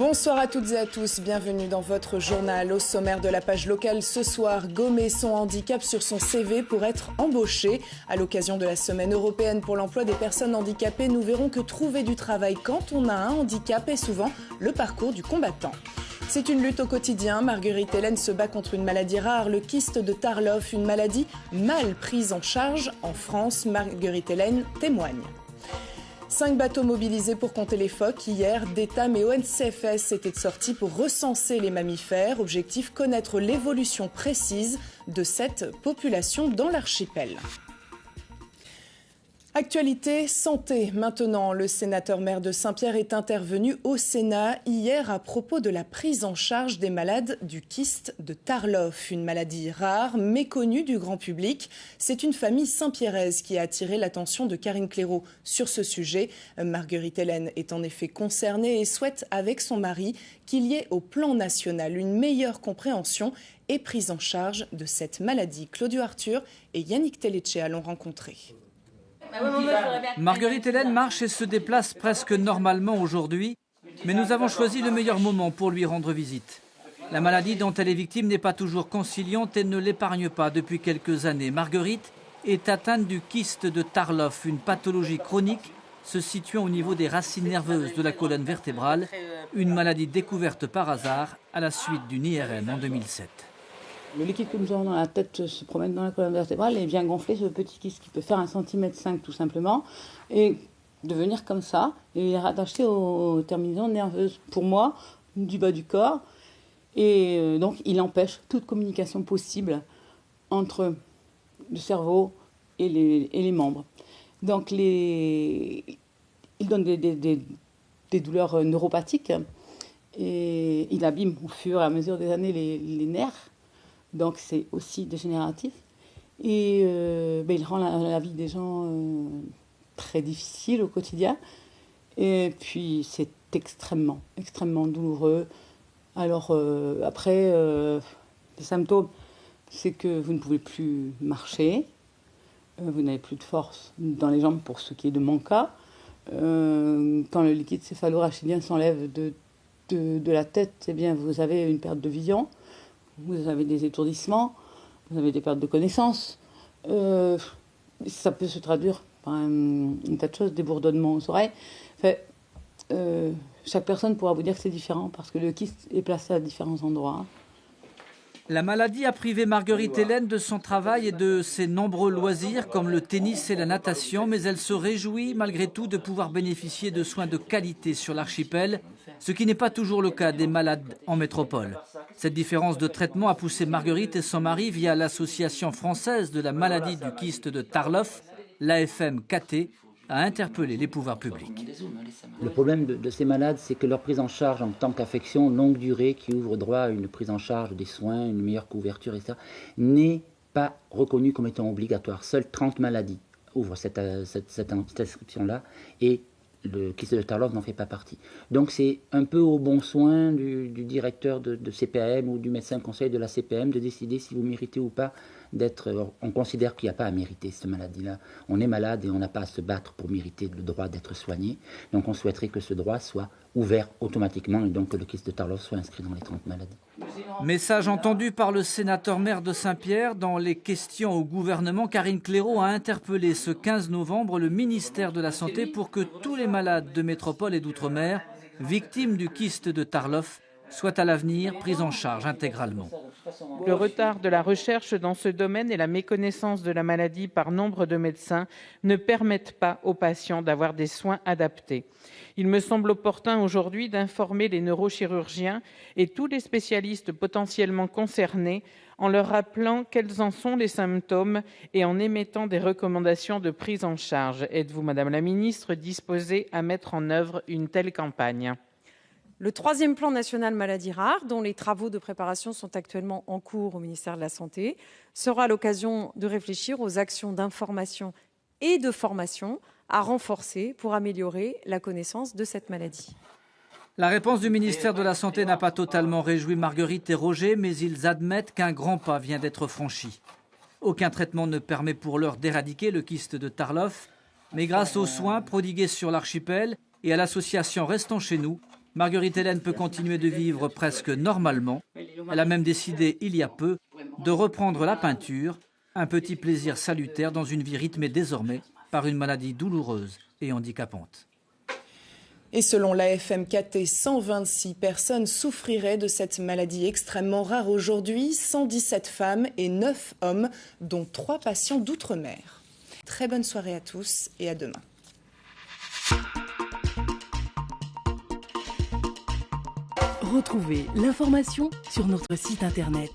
Bonsoir à toutes et à tous, bienvenue dans votre journal. Au sommaire de la page locale ce soir, gommer son handicap sur son CV pour être embauché. À l'occasion de la semaine européenne pour l'emploi des personnes handicapées, nous verrons que trouver du travail quand on a un handicap est souvent le parcours du combattant. C'est une lutte au quotidien. Marguerite Hélène se bat contre une maladie rare, le kyste de Tarlov, une maladie mal prise en charge en France. Marguerite Hélène témoigne. 5 bateaux mobilisés pour compter les phoques. Hier, DETAM et ONCFS étaient sortis pour recenser les mammifères. Objectif, connaître l'évolution précise de cette population dans l'archipel. Actualité santé. Maintenant, le sénateur maire de Saint-Pierre est intervenu au Sénat hier à propos de la prise en charge des malades du kyste de Tarlov, une maladie rare, méconnue du grand public. C'est une famille saint-pierraise qui a attiré l'attention de Karine Clairaut sur ce sujet. Marguerite Hélène est en effet concernée et souhaite avec son mari qu'il y ait au plan national une meilleure compréhension et prise en charge de cette maladie. Claudio Arthur et Yannick Telletchea l'ont rencontré. Marguerite Hélène marche et se déplace presque normalement aujourd'hui, mais nous avons choisi le meilleur moment pour lui rendre visite. La maladie dont elle est victime n'est pas toujours conciliante et ne l'épargne pas depuis quelques années. Marguerite est atteinte du kyste de Tarlov, une pathologie chronique se situant au niveau des racines nerveuses de la colonne vertébrale, une maladie découverte par hasard à la suite d'une IRM en 2007. Le liquide que nous avons dans la tête se promène dans la colonne vertébrale et vient gonfler ce petit kyste qui peut faire 1,5 cm tout simplement et devenir comme ça et rattaché aux terminaisons nerveuses, pour moi, du bas du corps. Et donc il empêche toute communication possible entre le cerveau et les membres. Donc il donne des douleurs neuropathiques et il abîme au fur et à mesure des années les nerfs. Donc c'est aussi dégénératif et il rend la vie des gens très difficile au quotidien et puis c'est extrêmement douloureux. Alors après, les symptômes, c'est que vous ne pouvez plus marcher, vous n'avez plus de force dans les jambes pour ce qui est de mon cas. Quand le liquide céphalo-rachidien s'enlève de la tête, eh bien, vous avez une perte de vision. Vous avez des étourdissements, vous avez des pertes de connaissances. Ça peut se traduire par un tas de choses, des bourdonnements aux oreilles. Enfin, chaque personne pourra vous dire que c'est différent parce que le kyste est placé à différents endroits. La maladie a privé Marguerite Hélène de son travail et de ses nombreux loisirs comme le tennis et la natation, mais elle se réjouit malgré tout de pouvoir bénéficier de soins de qualité sur l'archipel, ce qui n'est pas toujours le cas des malades en métropole. Cette différence de traitement a poussé Marguerite et son mari via l'Association française de la maladie du kyste de Tarlov, l'AFM-KT, à interpeller les pouvoirs publics. Le problème de ces malades, c'est que leur prise en charge en tant qu'affection longue durée, qui ouvre droit à une prise en charge des soins, une meilleure couverture, etc., n'est pas reconnue comme étant obligatoire. Seules 30 maladies ouvrent cette inscription-là et le kyste de Tarlov n'en fait pas partie. Donc c'est un peu au bon soin du directeur de CPAM ou du médecin conseil de la CPM de décider si vous méritez ou pas d'être... On considère qu'il n'y a pas à mériter cette maladie-là. On est malade et on n'a pas à se battre pour mériter le droit d'être soigné. Donc on souhaiterait que ce droit soit ouvert automatiquement et donc que le kyste de Tarlov soit inscrit dans les 30 maladies. Message entendu par le sénateur maire de Saint-Pierre dans les questions au gouvernement. Karine Clairaut a interpellé ce 15 novembre le ministère de la Santé pour que tous les malades de métropole et d'outre-mer victimes du kyste de Tarlov soient à l'avenir pris en charge intégralement. Le retard de la recherche dans ce domaine et la méconnaissance de la maladie par nombre de médecins ne permettent pas aux patients d'avoir des soins adaptés. Il me semble opportun aujourd'hui d'informer les neurochirurgiens et tous les spécialistes potentiellement concernés en leur rappelant quels en sont les symptômes et en émettant des recommandations de prise en charge. Êtes-vous, Madame la Ministre, disposée à mettre en œuvre une telle campagne ? Le 3e plan national maladies rares, dont les travaux de préparation sont actuellement en cours au ministère de la Santé, sera l'occasion de réfléchir aux actions d'information et de formation à renforcer pour améliorer la connaissance de cette maladie. La réponse du ministère de la Santé n'a pas totalement réjoui Marguerite et Roger, mais ils admettent qu'un grand pas vient d'être franchi. Aucun traitement ne permet pour l'heure d'éradiquer le kyste de Tarlov, mais grâce aux soins prodigués sur l'archipel et à l'association Restons chez nous, Marguerite Hélène peut continuer de vivre presque normalement. Elle a même décidé, il y a peu, de reprendre la peinture, un petit plaisir salutaire dans une vie rythmée désormais par une maladie douloureuse et handicapante. Et selon l'AFM-KT, 126 personnes souffriraient de cette maladie extrêmement rare aujourd'hui, 117 femmes et 9 hommes, dont 3 patients d'outre-mer. Très bonne soirée à tous et à demain. Retrouvez l'information sur notre site internet.